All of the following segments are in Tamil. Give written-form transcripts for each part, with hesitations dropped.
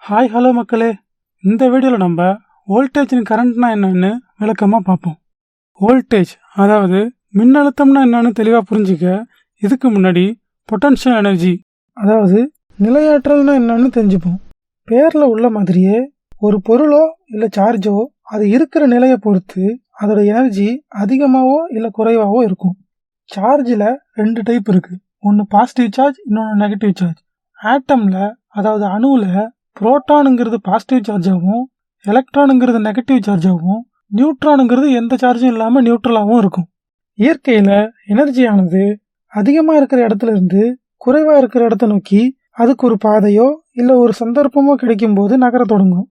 ஹாய் ஹலோ மக்களே, இந்த வீடியோவில் நம்ம வோல்டேஜ் அண்ட் கரண்ட்னா என்னன்னு விளக்கமாக பார்ப்போம். வோல்டேஜ் அதாவது மின்னழுத்தம்னா என்னன்னு தெளிவாக புரிஞ்சிக்க இதுக்கு முன்னாடி பொட்டன்ஷியல் எனர்ஜி அதாவது நிலையாற்றல்னா என்னன்னு தெரிஞ்சுப்போம். பேரில் உள்ள மாதிரியே ஒரு பொருளோ இல்லை சார்ஜோ அது இருக்கிற நிலையை பொறுத்து அதோட எனர்ஜி அதிகமாகவோ இல்லை குறைவாகவோ இருக்கும். சார்ஜில் 2 டைப் இருக்குது. ஒன்று பாசிட்டிவ் சார்ஜ், இன்னொன்று நெகட்டிவ் சார்ஜ். ஆட்டமில் அதாவது அணுவில் புரோட்டானுங்கிறது பாசிட்டிவ் சார்ஜாகவும் எலக்ட்ரானுங்கிறது நெகட்டிவ் சார்ஜாகவும் நியூட்ரானுங்கிறது எந்த சார்ஜும் இல்லாமல் நியூட்ரலாகவும் இருக்கும். இயற்கையில் எனர்ஜியானது அதிகமாக இருக்கிற இடத்துல இருந்து குறைவாக இருக்கிற இடத்த நோக்கி அதுக்கு ஒரு பாதையோ இல்லை ஒரு சந்தர்ப்பமோ கிடைக்கும் போது நகர தொடங்கும்.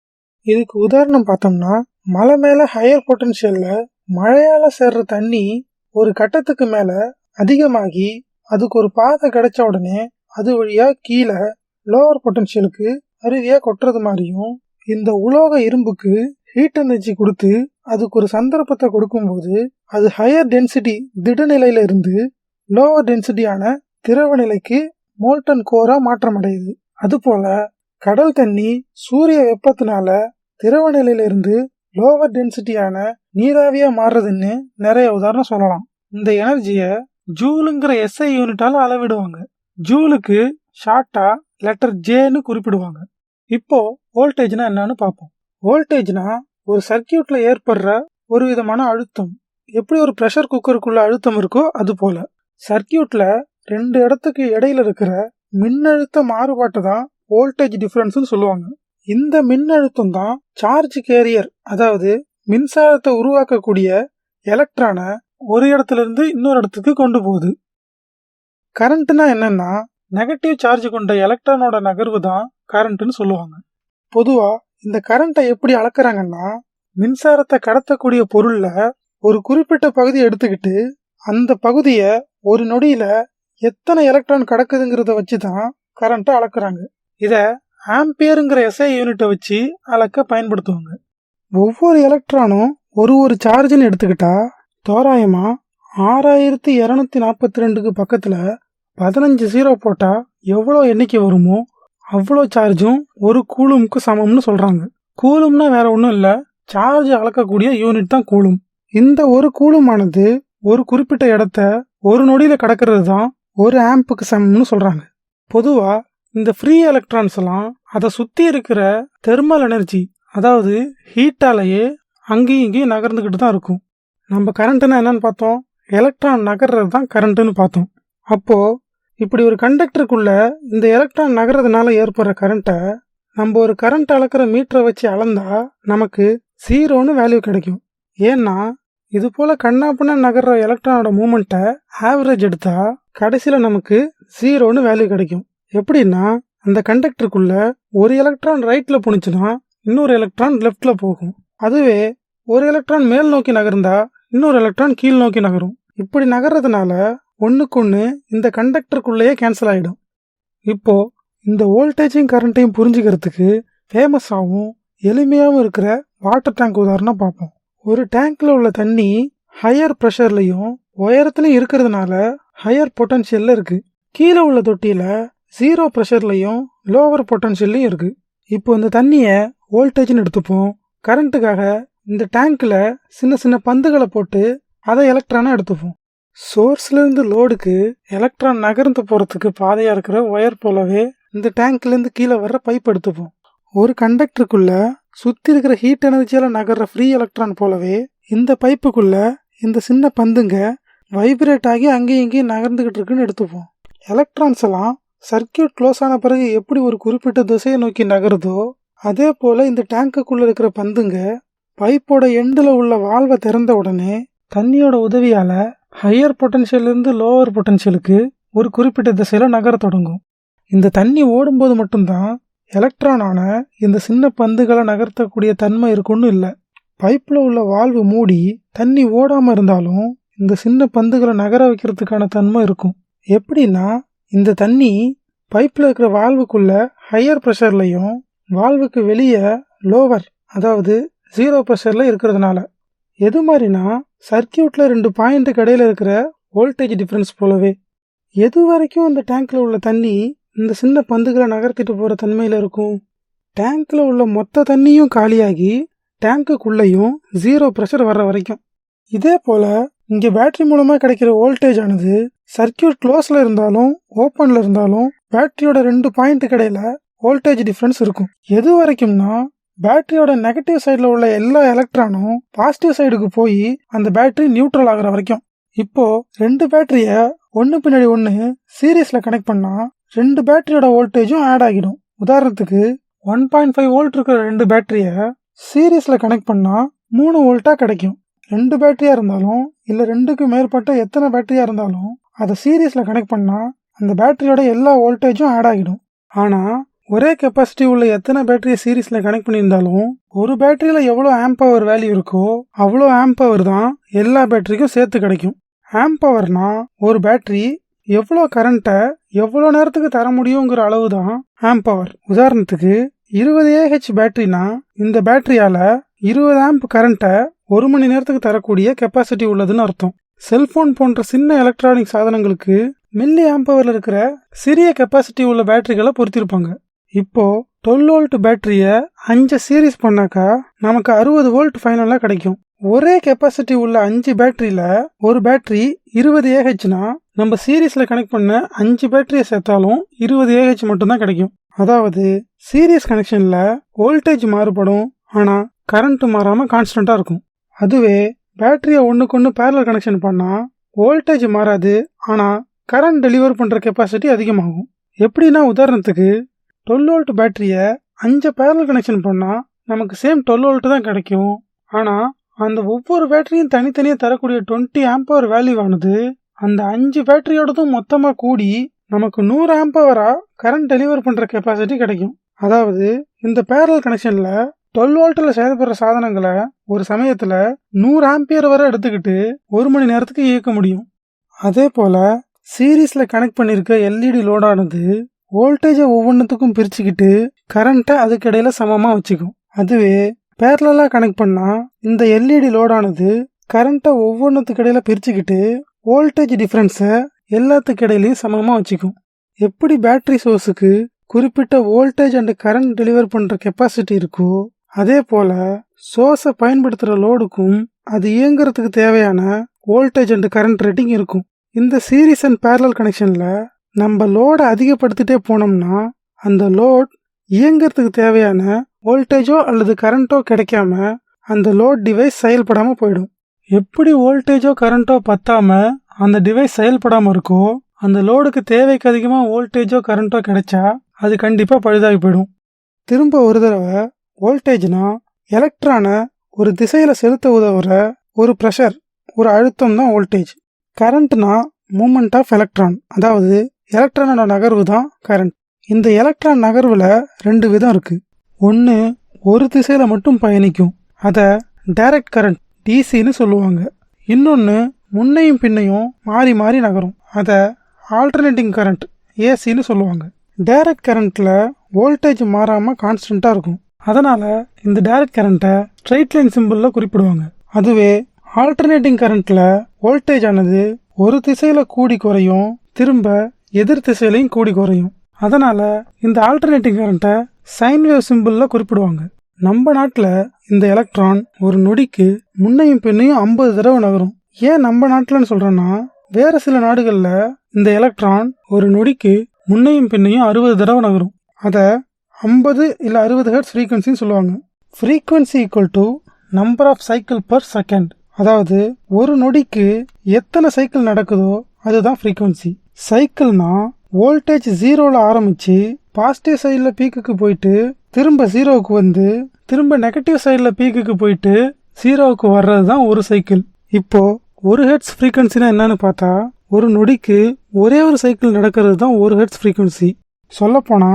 இதுக்கு உதாரணம் பார்த்தோம்னா, மலை மேலே ஹையர் பொட்டன்ஷியலில் மழையால் சேர்ற தண்ணி ஒரு கட்டத்துக்கு மேலே அதிகமாகி அதுக்கு ஒரு பாதை கிடைச்ச உடனே அது வழியாக கீழே லோவர் பொட்டன்ஷியலுக்கு அருவியாக கொட்டுறது மாதிரியும், இந்த உலோக இரும்புக்கு ஹீட் எனர்ஜி கொடுத்து அதுக்கு ஒரு சந்தர்ப்பத்தை கொடுக்கும்போது அது ஹையர் டென்சிட்டி திடநிலையில இருந்து லோவர் டென்சிட்டியான திரவ நிலைக்கு மோல்டன் கோரா மாற்றம் அடையுது. அதுபோல கடல் தண்ணி சூரிய வெப்பத்தினால திரவ நிலையில இருந்து லோவர் டென்சிட்டியான நீராவியா மாறுறதுன்னு நிறைய உதாரணம் சொல்லலாம். இந்த எனர்ஜியை ஜூலுங்கிற எஸ்ஐ யூனிட்டால அளவிடுவாங்க. ஜூலுக்கு ஷார்ட்டா லெட்டர் ஜேன்னு குறிப்பிடுவாங்க. இப்போ வோல்டேஜ்னா என்னன்னு பார்ப்போம். வோல்டேஜ்னா ஒரு சர்க்கியூட்ல ஏற்படுற ஒரு விதமான அழுத்தம். எப்படி ஒரு ப்ரெஷர் குக்கருக்குள்ள அழுத்தம் இருக்கோ அது போல சர்க்கியூட்ல 2 இடத்துக்கு இடையில இருக்கிற மின்னழுத்த மாறுபாட்டை தான் வோல்டேஜ் டிஃபரன்ஸ்னு சொல்லுவாங்க. இந்த மின்னழுத்தம் தான் சார்ஜ் கேரியர் அதாவது மின்சாரத்தை உருவாக்கக்கூடிய எலக்ட்ரானை ஒரு இடத்துல இருந்து இன்னொரு இடத்துக்கு கொண்டு போகுது. கரண்ட்னா என்னன்னா, நெகட்டிவ் சார்ஜ் கொண்ட எலக்ட்ரானோட நகர்வு தான் கரண்ட்னு சொல்லுவாங்க. பொதுவா இந்த கரண்ட்டை எப்படி அளக்குறாங்கன்னா, மின்சாரத்தை கடத்தக்கூடிய பொருள்ல ஒரு குறிப்பிட்ட பகுதி எடுத்துக்கிட்டு அந்த பகுதியை ஒரு நொடியில எத்தனை எலக்ட்ரான் கடக்குதுங்கிறத வச்சு தான் கரண்ட்டை அளக்குறாங்க. இதை ஆம்பியருங்கிற எஸ்ஐ யூனிட்டை வச்சு அளக்க பயன்படுத்துவாங்க. ஒவ்வொரு எலக்ட்ரானும் ஒரு சார்ஜ்னு எடுத்துக்கிட்டா தோராயமா 6242க்கு பக்கத்துல 15 0 போட்டா எவ்வளோ எண்ணிக்கை வருமோ அவ்வளோ சார்ஜும் ஒரு கூலும்க்கு சமம்னு சொல்றாங்க. கூலும்னா வேற ஒன்றும் இல்லை, சார்ஜ் அளக்கக்கூடிய யூனிட் தான் கூலும். இந்த ஒரு கூலுமானது ஒரு குறிப்பிட்ட இடத்த ஒரு நொடியில கடக்கிறது தான் ஒரு ஆம்புக்கு சமம்னு சொல்றாங்க. பொதுவா இந்த ஃப்ரீ எலக்ட்ரான்ஸ் எல்லாம் அதை சுத்தி இருக்கிற தெர்மல் எனர்ஜி அதாவது ஹீட்டாலேயே அங்கேயும் இங்கேயும் நகர்ந்துக்கிட்டு தான் இருக்கும். நம்ம கரண்ட்னா என்னன்னு பார்த்தோம், எலக்ட்ரான் நகர்றது தான் கரண்ட்டுன்னு பார்த்தோம். அப்போ இப்படி ஒரு கண்டக்டருக்குள்ள இந்த எலக்ட்ரான் நகர்றதுனால ஏற்படுற கரண்ட்டை நம்ம ஒரு கரண்ட் அளக்கிற மீட்டரை வச்சு அளந்தா நமக்கு 0ன்னு வேல்யூ கிடைக்கும். ஏன்னா இது போல கண்ணாப்புனா நகர்ற எலக்ட்ரானோட மூமெண்ட்டை ஆவரேஜ் எடுத்தா கடைசியில நமக்கு 0ன்னு வேல்யூ கிடைக்கும். எப்படின்னா, அந்த கண்டக்டருக்குள்ள ஒரு எலக்ட்ரான் ரைட்ல போனுச்சுன்னா இன்னொரு எலக்ட்ரான் லெஃப்ட்ல போகும். அதுவே ஒரு எலக்ட்ரான் மேல் நோக்கி நகர்ந்தா இன்னொரு எலக்ட்ரான் கீழ் நோக்கி நகரும். இப்படி நகர்றதுனால ஒன்றுக்கொன்று இந்த கண்டக்டருக்குள்ளேயே கேன்சல் ஆகிடும். இப்போ இந்த வோல்டேஜையும் கரண்ட்டையும் புரிஞ்சுக்கிறதுக்கு ஃபேமஸாகவும் எளிமையாகவும் இருக்கிற வாட்டர் டேங்க் உதாரணம் பார்ப்போம். ஒரு டேங்க்ல உள்ள தண்ணி ஹையர் ப்ரெஷர்லையும் உயரத்துலையும் இருக்கிறதுனால ஹையர் பொட்டன்ஷியல்ல இருக்கு. கீழே உள்ள தொட்டியில 0 ப்ரெஷர்லையும் லோவர் பொட்டன்ஷியல்லையும் இருக்கு. இப்போ இந்த தண்ணியை வோல்டேஜ்னு எடுத்துப்போம். கரண்ட்டுக்காக இந்த டேங்க்ல சின்ன சின்ன பந்துகளை போட்டு அதை எலக்ட்ரானா எடுத்துப்போம். சோர்ஸ்ல இருந்து லோடுக்கு எலக்ட்ரான் நகர்ந்து போறதுக்கு பாதையா இருக்கிற ஒயர் போலவே இந்த டேங்க்ல இருந்து கீழே வர்ற பைப் எடுத்துப்போம். ஒரு கண்டக்டருக்குள்ள சுத்தி இருக்கிற ஹீட் எனர்ஜியால நகர்ற ஃப்ரீ எலக்ட்ரான் போலவே இந்த பைப்புக்குள்ள இந்த சின்ன பந்துங்க வைப்ரேட் ஆகி அங்கேயும் இங்கேயும் நகர்ந்துகிட்டு இருக்குன்னு எடுத்துப்போம். எலக்ட்ரான்ஸ் எல்லாம் சர்க்கியூட் க்ளோஸ் ஆன பிறகு எப்படி ஒரு குறிப்பிட்ட திசையை நோக்கி நகருதோ அதே போல இந்த டேங்குக்குள்ள இருக்கிற பந்துங்க பைப்போட எண்டில் உள்ள வால்வை திறந்த உடனே தண்ணியோட உதவியால ஹையர் பொட்டன்ஷியல் இருந்து லோவர் பொட்டன்ஷியலுக்கு ஒரு குறிப்பிட்ட திசையில நகர தொடங்கும். இந்த தண்ணி ஓடும்போது மட்டும்தான் எலக்ட்ரானான இந்த சின்ன பந்துகளை நகர்த்தக்கூடிய தன்மை இருக்குன்னு இல்லை. பைப்பில் உள்ள வால்வு மூடி தண்ணி ஓடாம இருந்தாலும் இந்த சின்ன பந்துகளை நகர வைக்கிறதுக்கான தன்மை இருக்கும். எப்படின்னா, இந்த தண்ணி பைப்பில் இருக்கிற வால்வுக்குள்ள ஹையர் ப்ரெஷர்லையும் வால்வுக்கு வெளியே லோவர் அதாவது 0 ப்ரெஷர்ல இருக்கிறதுனால. எது மாதிரினா, சர்க்கியூட்ல 2 பாயிண்ட்டுக்கு இடையில இருக்கிற வோல்டேஜ் டிஃபரன்ஸ் போலவே. எது வரைக்கும் அந்த டேங்க்ல உள்ள தண்ணி இந்த சின்ன பந்துகளை நகர்த்திட்டு போற தன்மையில இருக்கும்? டேங்க்ல உள்ள மொத்த தண்ணியும் காலியாகி டேங்குக்குள்ளேயும் 0 பிரஷர் வர்ற வரைக்கும். இதே போல இங்க பேட்டரி மூலமா கிடைக்கிற வோல்டேஜ் ஆனது சர்க்கியூட் க்ளோஸ்ல இருந்தாலும் ஓப்பன்ல இருந்தாலும் பேட்டரியோட 2 பாயிண்ட் இடையில வோல்டேஜ் டிஃபரன்ஸ் இருக்கும். எது வரைக்கும்னா பேட்டரியோட நெகட்டிவ் சைடுல உள்ள எல்லா எலக்ட்ரானும் பாசிட்டிவ் சைடுக்கு போய் அந்த பேட்டரி நியூட்ரல் ஆகுற வரைக்கும். இப்போ 2 பேட்டரிய ஒன்னு பின்னாடி ஒன்னு சீரீஸ்ல கனெக்ட் பண்ணா 2 பேட்டரியோட வோல்டேஜும் ஆட் ஆகிடும். உதாரணத்துக்கு 1.5 வோல்ட் இருக்கிற 2 பேட்டரிய சீரீஸ்ல கனெக்ட் பண்ணா 3 வோல்ட்டா கிடைக்கும். 2 பேட்டரியா இருந்தாலும் இல்ல 2க்கு மேற்பட்ட எத்தனை பேட்டரியா இருந்தாலும் அதை சீரீஸ்ல கனெக்ட் பண்ணா அந்த பேட்டரியோட எல்லா வோல்டேஜும் ஆட் ஆகிடும். ஆனா ஒரே கெப்பாசிட்டி உள்ள எத்தனை பேட்டரியை சீரீஸ்ல கனெக்ட் பண்ணியிருந்தாலும் ஒரு பேட்டரியில எவ்வளோ ஆம்ப் பவர் வேல்யூ இருக்கோ அவ்வளோ ஆம்ப் பவர் தான் எல்லா பேட்டரிக்கும் சேர்த்து கிடைக்கும். ஆம்ப் பவர்னா ஒரு பேட்டரி எவ்வளோ கரண்ட்டை எவ்வளோ நேரத்துக்கு தர முடியுங்கிற அளவு தான் ஆம்ப் பவர். உதாரணத்துக்கு 20 AH பேட்டரினா இந்த பேட்டரியால 20 ஆம்ப் கரண்ட்டை 1 மணி நேரத்துக்கு தரக்கூடிய கெப்பாசிட்டி உள்ளதுன்னு அர்த்தம். செல்போன் போன்ற சின்ன எலக்ட்ரானிக் சாதனங்களுக்கு மில்லி ஆம்பவர்ல இருக்கிற சிறிய கெப்பாசிட்டி உள்ள பேட்டரிகளை பொருத்திருப்பாங்க. இப்போ 12 வோல்ட் பேட்டரிய 5 சீரீஸ் பண்ணாக்கா நமக்கு 60 வோல்ட் ஃபைனலா கிடைக்கும். ஒரே கெப்பாசிட்டி உள்ள 5 பேட்டரியில ஒரு பேட்டரி 20 AHனா நம்ம சீரீஸ்ல கனெக்ட் பண்ண 5 பேட்டரியை சேர்த்தாலும் 20 AH மட்டும்தான் கிடைக்கும். அதாவது சீரீஸ் கனெக்ஷன்ல வோல்டேஜ் மாறுபடும், ஆனா கரண்ட் மாறாம கான்ஸ்டன்டா இருக்கும். அதுவே பேட்டரியை ஒன்றுக்கு பேரலல் கனெக்ஷன் பண்ணா வோல்டேஜ் மாறாது, ஆனா கரண்ட் டெலிவர் பண்ற கெப்பாசிட்டி அதிகமாகும். எப்படின்னா உதாரணத்துக்கு 12 வோல்ட் பேட்டரியை 5 பேரலல் கனெக்ஷன் பண்ணா நமக்கு சேம் 12 வோல்ட் தான் கிடைக்கும். ஆனா அந்த ஒவ்வொரு பேட்டரியும் தனித்தனியாக தரக்கூடிய 20 ஆம்பவர் வேல்யூ ஆனது அந்த 5 பேட்டரியோடதும் மொத்தமா கூடி நமக்கு 100 ஆம்பவரா கரண்ட் டெலிவர் பண்ற கெப்பாசிட்டி கிடைக்கும். அதாவது இந்த பேரலல் கனெக்ஷன்ல 12 வோல்ட்ல செயல்படுற சாதனங்களை ஒரு சமயத்துல 100 ஆம்பியர் வரை எடுத்துக்கிட்டு 1 மணி நேரத்துக்கு இயக்க முடியும். அதே போல சீரீஸ்ல கனெக்ட் பண்ணிருக்க எல்இடி லோடானது வோல்டேஜை ஒவ்வொன்றுத்துக்கும் பிரிச்சுக்கிட்டு கரண்ட்டை அதுக்கு இடையில சமமா வச்சுக்கும். அதுவே பேரலா கனெக்ட் பண்ணா இந்த எல்இடி லோடானது கரண்ட்டை ஒவ்வொன்றுத்துக்கு இடையில பிரிச்சுக்கிட்டு வோல்டேஜ் டிஃபரன்ஸை எல்லாத்துக்கு இடையிலையும் சமமா வச்சுக்கும். எப்படி பேட்டரி சோர்ஸுக்கு குறிப்பிட்ட வோல்டேஜ் அண்ட் கரண்ட் டெலிவர் பண்ற கெப்பாசிட்டி இருக்கோ அதே போல சோர்ஸை பயன்படுத்துற லோடுக்கும் அது இயங்குறதுக்கு தேவையான வோல்டேஜ் அண்ட் கரண்ட் ரேட்டிங் இருக்கும். இந்த சீரீஸ் அண்ட் பேரலல் கனெக்ஷன்ல நம்ம லோடை அதிகப்படுத்திட்டே போனோம்னா அந்த லோட் இயங்குறதுக்கு தேவையான வோல்டேஜோ அல்லது கரண்ட்டோ கிடைக்காம அந்த லோட் டிவைஸ் செயல்படாம போயிடும். எப்படி வோல்டேஜோ கரண்ட்டோ பத்தாம அந்த டிவைஸ் செயல்படாம இருக்கோ அந்த லோடுக்கு தேவைக்கு அதிகமாக வோல்டேஜோ கரண்ட்டோ கிடைச்சா அது கண்டிப்பா பழுதாகி போயிடும். திரும்ப ஒரு தடவை வோல்டேஜ்னா எலக்ட்ரானை ஒரு திசையில செலுத்த உதவுற ஒரு ப்ரெஷர், ஒரு அழுத்தம் தான் வோல்டேஜ். கரண்ட்னா மூமெண்ட் ஆஃப் எலக்ட்ரான், அதாவது எலக்ட்ரானோட நகர்வு தான் கரண்ட். இந்த எலக்ட்ரான் நகர்வுல 2 விதம் இருக்கு. ஒன்று ஒரு திசையில மட்டும் பயணிக்கும், அதை டைரக்ட் கரண்ட் டிசின்னு சொல்லுவாங்க. இன்னொன்று முன்னையும் பின்னையும் மாறி மாறி நகரும், அதை ஆல்டர்னேட்டிங் கரண்ட் ஏசின்னு சொல்லுவாங்க. டைரக்ட் கரண்ட்ல வோல்டேஜ் மாறாம கான்ஸ்டன்டா இருக்கும், அதனால இந்த டைரக்ட் கரண்ட்டை ஸ்ட்ரெயிட் லைன் சிம்பிள்ல குறிப்பிடுவாங்க. அதுவே ஆல்டர்னேட்டிங் கரண்ட்ல வோல்டேஜ் ஆனது ஒரு திசையில கூடி குறையும், திரும்ப எதிர் திசையிலையும் கூடி குறையும். அதனால இந்த ஆல்டர்னேட்டிங் கரண்ட்டை சைன் வேவ் சிம்பிள்ல குறிப்பிடுவாங்க. நம்ம நாட்டில் இந்த எலக்ட்ரான் ஒரு நொடிக்கு முன்னையும் பின்னையும் 50 தடவை நகரும். ஏன் நம்ம நாட்டில்னு சொல்றேன்னா வேற சில நாடுகள்ல இந்த எலக்ட்ரான் ஒரு நொடிக்கு முன்னையும் பின்னையும் 60 தடவை நகரும். அதை 50 இல்ல 60 ஹெர்ட்ஸ் ஃப்ரீக்வன்சின்னு சொல்லுவாங்க. Frequency equal to number of cycle per second, அதாவது ஒரு நொடிக்கு எத்தனை சைக்கிள் நடக்குதோ அதுதான் ஃப்ரீக்வன்சி. சைக்கிள்னா வோல்டேஜ் 0ல ஆரம்பிச்சு பாசிட்டிவ் சைடில் பீக்குக்கு போயிட்டு திரும்ப 0க்கு வந்து திரும்ப நெகட்டிவ் சைடில் பீக்குக்கு போயிட்டு 0க்கு வர்றது தான் ஒரு சைக்கிள். இப்போ 1 ஹெர்ட்ஸ் ஃப்ரீக்வன்சினா என்னன்னு பார்த்தா ஒரு நொடிக்கு ஒரே ஒரு சைக்கிள் நடக்கிறது தான் 1 ஹெர்ட்ஸ் ஃப்ரீக்வன்சி. சொல்லப்போனா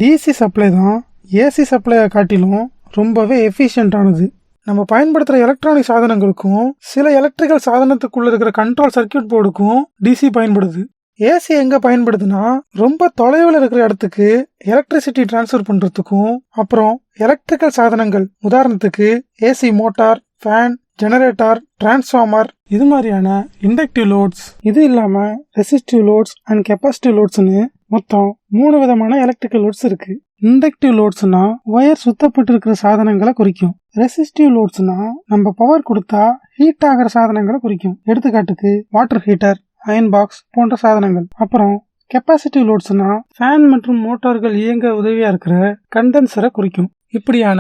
டிசி சப்ளை தான் ஏசி சப்ளையை காட்டிலும் ரொம்பவே எஃபிஷியன்டானது. நம்ம பயன்படுத்துகிற எலக்ட்ரானிக் சாதனங்களுக்கும் சில எலக்ட்ரிக்கல் சாதனத்துக்குள்ள இருக்கிற கண்ட்ரோல் சர்க்கியூட் போர்டுக்கும் டிசி பயன்படுது. ஏசி எங்க பயன்படுதுன்னா ரொம்ப தொலைவில் இருக்கிற இடத்துக்கு எலக்ட்ரிசிட்டி டிரான்ஸ்ஃபர் பண்றதுக்கும், அப்புறம் எலக்ட்ரிக்கல் சாதனங்கள் உதாரணத்துக்கு AC motor, fan, generator, transformer இது மாதிரியான இண்டக்டிவ் லோட்ஸ், இது இல்லாம ரெசிஸ்டிவ் லோட்ஸ் அண்ட் கெப்பாசிட்டிவ் லோட்ஸ்னு மொத்தம் 3 விதமான எலக்ட்ரிக்கல் லோட்ஸ் இருக்கு. இண்டக்டிவ் லோட்ஸ்னா ஒயர் சுத்தப்பட்டு இருக்கிற சாதனங்களை குறிக்கும். ரெசிஸ்டிவ் லோட்ஸ்னா நம்ம பவர் கொடுத்தா ஹீட் ஆகிற சாதனங்களை குறிக்கும். எடுத்துக்காட்டுக்கு வாட்டர் ஹீட்டர், அயன் பாக்ஸ் போன்ற சாதனங்கள். அப்புறம் கெப்பாசிட்டிவ் லோட்ஸ்னா ஃபேன் மற்றும் மோட்டார்கள் இயங்க உதவியா இருக்கிற கண்டென்சரை குறிக்கும். இப்படியான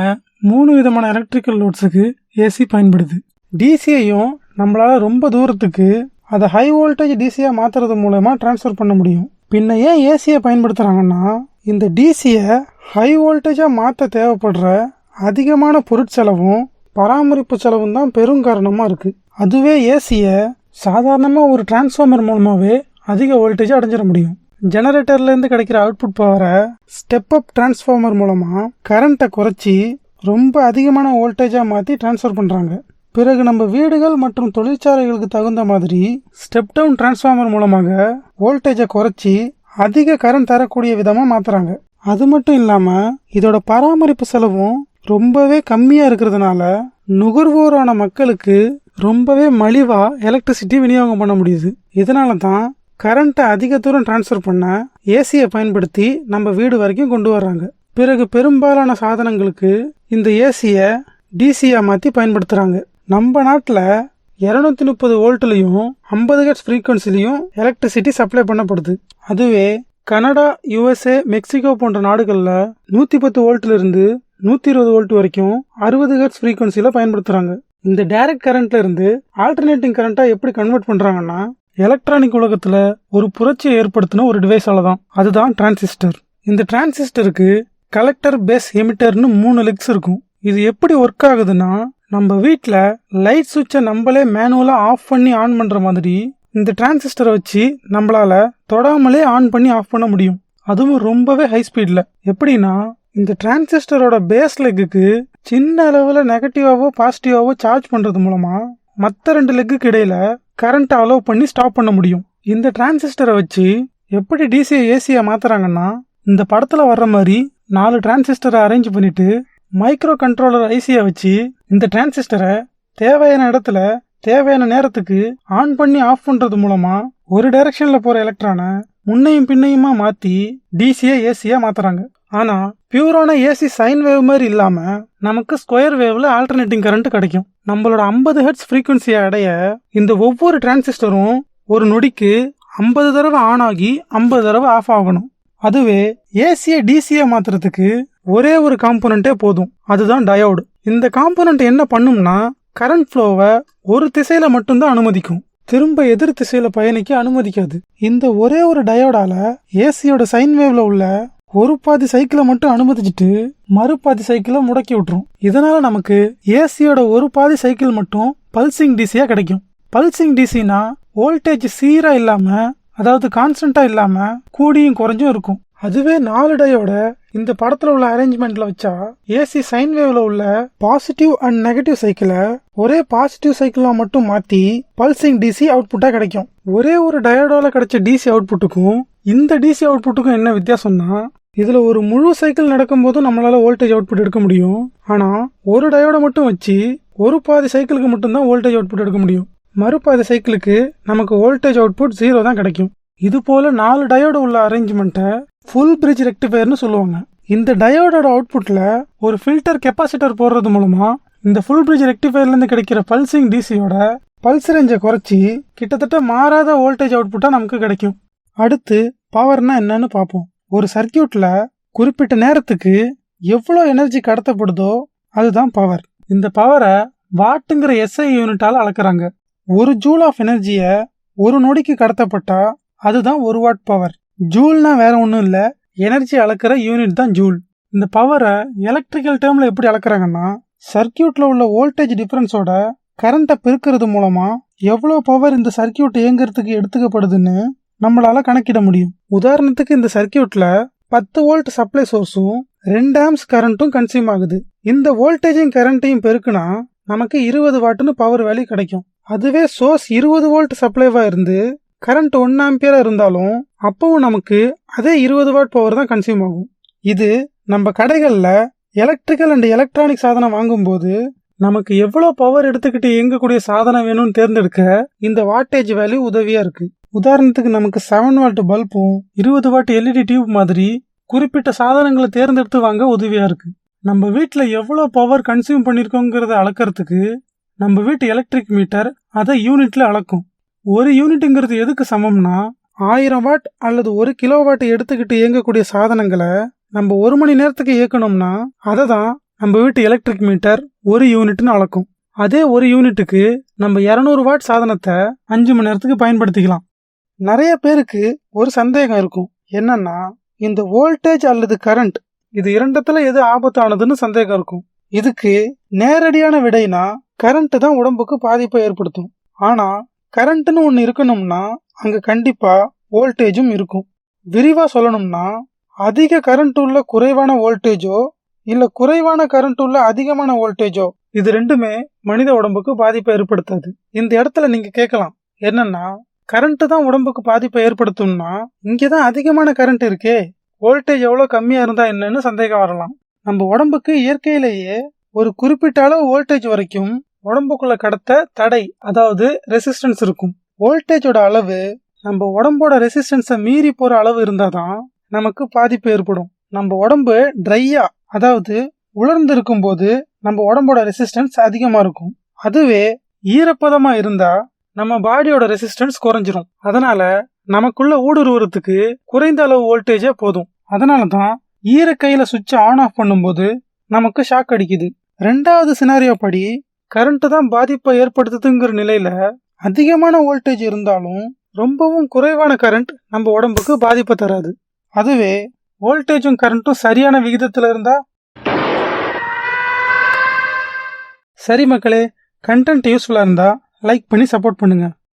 3 விதமான எலக்ட்ரிக்கல் லோட்ஸுக்கு ஏசி பயன்படுது. டிசியையும் நம்மளால ரொம்ப தூரத்துக்கு அதை ஹை வோல்டேஜ் டிசியா மாத்துறது மூலமா டிரான்ஸ்ஃபர் பண்ண முடியும். பின்ன ஏன் ஏசியை பயன்படுத்துறாங்கன்னா, இந்த டிசியை ஹை வோல்டேஜா மாற்ற தேவைப்படுற அதிகமான பொருட்செலவும் பராமரிப்பு செலவும் தான் பெரும் காரணமா இருக்கு. அதுவே ஏசியை சாதாரணமா ஒரு டிரான்ஸ்ஃபார்மர் மூலமாவே அதிக வோல்டேஜ் அடைஞ்சிட முடியும். ஜெனரேட்டர்ல இருந்து கிடைக்கிற அவுட்புட் பவரை ஸ்டெப் அப் டிரான்ஸ்ஃபார்மர் மூலமா கரண்ட்டை குறைச்சி ரொம்ப அதிகமான வோல்டேஜா மாத்தி டிரான்ஸ்ஃபர் பண்றாங்க. பிறகு நம்ம வீடுகள் மற்றும் தொழிற்சாலைகளுக்கு தகுந்த மாதிரி ஸ்டெப் டவுன் டிரான்ஸ்ஃபார்மர் மூலமாக வோல்டேஜை குறைச்சி அதிக கரண்ட் தரக்கூடிய விதமா மாத்துறாங்க. அது மட்டும் இல்லாம இதோட பராமரிப்பு செலவும் ரொம்பவே கம்மியா இருக்கிறதுனால நுகர்வோரான மக்களுக்கு ரொம்பவே மலிவா எலக்ட்ரிசிட்டி விநியோகம் பண்ண முடியுது. இதனால தான் கரண்ட்டை அதிக தூரம் டிரான்ஸ்ஃபர் பண்ண ஏசியை பயன்படுத்தி நம்ம வீடு வரைக்கும் கொண்டு வர்றாங்க. பிறகு பெரும்பாலான சாதனங்களுக்கு இந்த ஏசியை டிசியா மாற்றி பயன்படுத்துகிறாங்க. நம்ம நாட்டில் 230 வோல்ட்லையும் 50 ஹெர்ட்ஸ் ஃப்ரீக்வன்சிலையும் எலக்ட்ரிசிட்டி சப்ளை பண்ணப்படுது. அதுவே கனடா, USA, மெக்சிகோ போன்ற நாடுகளில் 110 வோல்ட்லேருந்து 120 வோல்ட் வரைக்கும் 60 ஹெர்ட்ஸ் ஃப்ரீக்வன்சியில் பயன்படுத்துகிறாங்க. இந்த டைரக்ட் கரண்ட்ல இருந்து ஆல்டர்னேட்டிங் கரண்டா எப்படி கன்வெர்ட் பண்றாங்கன்னா, எலக்ட்ரானிக் உலகத்துல ஒரு புரட்சியை ஏற்படுத்தின ஒரு டிவைஸால தான். அதுதான் டிரான்சிஸ்டர். இந்த டிரான்சிஸ்டருக்கு கலெக்டர், பேஸ், எமிட்டர்னு 3 லெக்ஸ் இருக்கும். இது எப்படி ஒர்க் ஆகுதுன்னா, நம்ம வீட்டில் லைட் சுவிட்சை நம்மளே மேனுவலா ஆஃப் பண்ணி ஆன் பண்ற மாதிரி இந்த டிரான்சிஸ்டரை வச்சு நம்மளால தொடாமலே ஆன் பண்ணி ஆஃப் பண்ண முடியும். அதுவும் ரொம்பவே ஹை ஸ்பீட்ல. எப்படின்னா, இந்த டிரான்சிஸ்டரோட பேஸ் லெக்குக்கு சின்ன அளவில் நெகட்டிவாவோ பாசிட்டிவாவோ சார்ஜ் பண்றது மூலமா மற்ற 2 லெக்குக்கு இடையில கரண்ட் அலோவ் பண்ணி ஸ்டாப் பண்ண முடியும். இந்த டிரான்சிஸ்டரை வச்சு எப்படி டிசியை ஏசியா மாத்துறாங்கன்னா, இந்த படத்துல வர்ற மாதிரி 4 டிரான்சிஸ்டரை அரேஞ்ச் பண்ணிட்டு மைக்ரோ கண்ட்ரோலர் ஐசியை வச்சு இந்த டிரான்சிஸ்டரை தேவையான இடத்துல தேவையான நேரத்துக்கு ஆன் பண்ணி ஆஃப் பண்றது மூலமா ஒரு டைரக்ஷன்ல போற எலக்ட்ரானை முன்னையும் பின்னையுமா மாத்தி டிசியை ஏசியா மாத்துறாங்க. ஆனா பியூரான ஏசி சைன் வேவ் மாதிரி இல்லாம நமக்கு ஸ்கொயர் வேவ்ல ஆல்டர்னேட்டிங் கரண்ட் கிடைக்கும். நம்மளோட 50 ஹெர்ட்ஸ் ஃப்ரீக்வன்சியை அடைய இந்த ஒவ்வொரு டிரான்சிஸ்டரும் ஒரு நொடிக்கு 50 தடவை ஆன் ஆகி 50 தடவை ஆஃப் ஆகணும். அதுவே ஏசியை டிசியை மாத்துறதுக்கு ஒரே ஒரு காம்போனன்ட்டே போதும், அதுதான் டயோடு. இந்த காம்போனன்ட் என்ன பண்ணும்னா, கரண்ட் ஃப்ளோவை ஒரு திசையில மட்டும்தான் அனுமதிக்கும், திரும்ப எதிர் திசையில பயணிக்க அனுமதிக்காது. இந்த ஒரே ஒரு டயோடால ஏசியோட சைன் வேவ்ல உள்ள ஒரு பாதி சைக்கிளை மட்டும் அனுமதிச்சுட்டு மறுபாதி சைக்கிளை முடக்கி விட்டுரும். இதனால நமக்கு ஏசியோட ஒரு பாதி சைக்கிள் மட்டும் பல்சிங் டிசியா கிடைக்கும். பல்சிங் டிசினா வோல்டேஜ் சீரா இல்லாம, அதாவது கான்ஸ்டன்டா இல்லாம கூடியும் குறைஞ்சும் இருக்கும். அதுவே 4 டயோட இந்த படத்துல உள்ள அரேஞ்ச்மெண்ட்ல வச்சா ஏசி சைன் வேவ்ல உள்ள பாசிட்டிவ் அண்ட் நெகட்டிவ் சைக்கிளை ஒரே பாசிட்டிவ் சைக்கிளா மட்டும் மாத்தி பல்சிங் டிசி அவுட்புட்டா கிடைக்கும். ஒரே ஒரு டயோடால கிடைச்ச டிசி அவுட்புட்டுக்கும் இந்த டிசி அவுட்புட்டுக்கும் என்ன வித்தியாசம்னா, இதுல ஒரு முழு சைக்கிள் நடக்கும் போதும் நம்மளால வோல்டேஜ் அவுட்புட் எடுக்க முடியும். ஆனா ஒரு டயோட மட்டும் வச்சு ஒரு பாதி சைக்கிளுக்கு மட்டும்தான் வோல்டேஜ் அவுட்புட் எடுக்க முடியும். மறுபாதி சைக்கிளுக்கு நமக்கு வோல்டேஜ் அவுட்புட் 0 தான் கிடைக்கும். இது போல 4 டயோடு உள்ள அரேஞ்ச்மெண்ட்டை ஃபுல் பிரிட்ஜ் ரெக்டிஃபயர்னு சொல்லுவாங்க. இந்த டயோடோட அவுட்புட்ல ஒரு ஃபில்டர் கெப்பாசிட்டர் போடுறது மூலமா இந்த ஃபுல் பிரிட்ஜ் ரெக்டிஃபயர்ல இருந்து கிடைக்கிற பல்சிங் டிசியோட பல்ஸ் ரேஞ்சை குறைச்சி கிட்டத்தட்ட மாறாத வோல்டேஜ் அவுட்புட்டா நமக்கு கிடைக்கும். அடுத்து பவர்னா என்னன்னு பார்ப்போம். ஒரு சர்க்கியூட்ல குறிப்பிட்ட நேரத்துக்கு எவ்வளோ எனர்ஜி கடத்தப்படுதோ அதுதான் பவர். இந்த பவரை வாட்டுங்கிற எஸ்ஐ யூனிட்டால அளக்குறாங்க. 1 ஜூல் ஆஃப் எனர்ஜியை ஒரு நொடிக்கு கடத்தப்பட்டா அதுதான் 1 வாட் பவர். ஜூல்னா வேற ஒன்றும் இல்லை, எனர்ஜி அளக்கிற யூனிட் தான் ஜூல். இந்த பவரை எலக்ட்ரிக்கல் டேர்ம்ல எப்படி அளக்குறாங்கன்னா, சர்க்கியூட்ல உள்ள வோல்டேஜ் டிஃபரன்ஸோட கரண்ட்டை பெருக்கிறது மூலமா எவ்வளோ பவர் இந்த சர்க்கியூட் இயங்குறதுக்கு எடுத்துக்கப்படுதுன்னு நம்மளால கணக்கிட முடியும். உதாரணத்துக்கு இந்த சர்க்கியூட்ல 10 வோல்ட் சப்ளை சோர்ஸும் 2 ஆம்ஸ் கரண்ட்டும் கன்சியூம் ஆகுது. இந்த வோல்டேஜையும் கரண்ட்டையும் பெருக்குனா நமக்கு 20 வாட்னு பவர் வேல்யூ கிடைக்கும். அதுவே சோர்ஸ் 20 வோல்ட் சப்ளைவா இருந்து கரண்ட் 1 ஆம்பியரா இருந்தாலும் அப்பவும் நமக்கு அதே 20 வாட் பவர் தான் கன்சியூம் ஆகும். இது நம்ம கடைகள்ல எலக்ட்ரிக்கல் அண்ட் எலக்ட்ரானிக் சாதனம் வாங்கும்போது நமக்கு எவ்வளோ பவர் எடுத்துக்கிட்டு இயங்கக்கூடிய சாதனம் வேணும்னு தேர்ந்தெடுக்க இந்த வாட்டேஜ் வேல்யூ உதவியா இருக்கு. உதாரணத்துக்கு நமக்கு 7 வாட் பல்பும் 20 வாட் எல்இடி டியூப் மாதிரி குறிப்பிட்ட சாதனங்களை தேர்ந்தெடுத்து வாங்க உதவியா இருக்கு. நம்ம வீட்டுல எவ்வளவு பவர் கன்சியூம் பண்ணிருக்கோங்கிறத அளக்கிறதுக்கு நம்ம வீட்டு எலக்ட்ரிக் மீட்டர் அதை யூனிட்ல அளக்கும். ஒரு யூனிட்டுங்கிறது எதுக்கு சமம்னா 1000 வாட் அல்லது 1 கிலோவாட் எடுத்துக்கிட்டு இயங்கக்கூடிய சாதனங்களை நம்ம 1 மணி நேரத்துக்கு இயக்கணும்னா அதை தான் நம்ம வீட்டு எலக்ட்ரிக் மீட்டர் 1 யூனிட்னு அளக்கும். அதே 1 யூனிட்டுக்கு நம்ம 200 வாட் சாதனத்தை 5 மணி நேரத்துக்கு பயன்படுத்திக்கலாம். நிறைய பேருக்கு ஒரு சந்தேகம் இருக்கும், என்னன்னா இந்த வோல்டேஜ் அல்லது கரண்ட் இது இரண்டத்துல எது ஆபத்தானதுன்னு சந்தேகம் இருக்கும். இதுக்கு நேரடியான விடைனா கரண்ட் தான் உடம்புக்கு பாதிப்பை ஏற்படுத்தும். ஆனா கரண்ட்னு ஒன்று இருக்கணும்னா அங்க கண்டிப்பா வோல்டேஜும் இருக்கும். விரிவா சொல்லணும்னா அதிக கரண்ட் உள்ள குறைவான வோல்டேஜோ இல்ல குறைவான கரண்ட் உள்ள அதிகமான வோல்டேஜோ இது ரெண்டுமே மனித உடம்புக்கு பாதிப்பை ஏற்படுத்தாது. இந்த இடத்துல நீங்க கேட்கலாம், என்னன்னா கரண்ட் தான் உடம்புக்கு பாதிப்பை ஏற்படுத்தும்னா இங்கதான் அதிகமான கரண்ட் இருக்கே, வோல்டேஜ் எவ்வளவு கம்மியா இருந்தா என்னன்னு சந்தேகம் வரலாம். நம்ம உடம்புக்கு இயற்கையிலேயே ஒரு குறிப்பிட்ட அளவு வோல்டேஜ் வரைக்கும் உடம்புக்குள்ள கடத்த தடை, அதாவது ரெசிஸ்டன்ஸ் இருக்கும். வோல்டேஜோட அளவு நம்ம உடம்போட ரெசிஸ்டன்ஸை மீறி போற அளவு இருந்தாதான் நமக்கு பாதிப்பு ஏற்படும். நம்ம உடம்பு ட்ரையா, அதாவது உலர்ந்து இருக்கும் போது நம்ம உடம்போட ரெசிஸ்டன்ஸ் அதிகமா இருக்கும். அதுவே ஈரப்பதமா இருந்தா நம்ம பாடியோட ரெசிஸ்டன்ஸ் குறைஞ்சிரும். அதனால நமக்குள்ள ஊடுருவறதுக்கு குறைந்த அளவு வோல்டேஜே போதும். அதனாலதான் ஈரக்கையில சுவிட்ச் ஆன் ஆஃப் பண்ணும்போது நமக்கு ஷாக் அடிக்குது. ரெண்டாவது சினாரியோ படி கரண்ட் தான் பாதிப்பை ஏற்படுத்துதுங்கிற நிலையில அதிகமான வோல்டேஜ் இருந்தாலும் ரொம்பவும் குறைவான கரண்ட் நம்ம உடம்புக்கு பாதிப்பை தராது. அதுவே வோல்டேஜும் கரண்ட்டும் சரியான விகிதத்துல இருந்தா. சரி மக்களே, கண்டென்ட் யூஸ்ஃபுல்லா இருந்தா லைக் பண்ணி சப்போர்ட் பண்ணுங்க.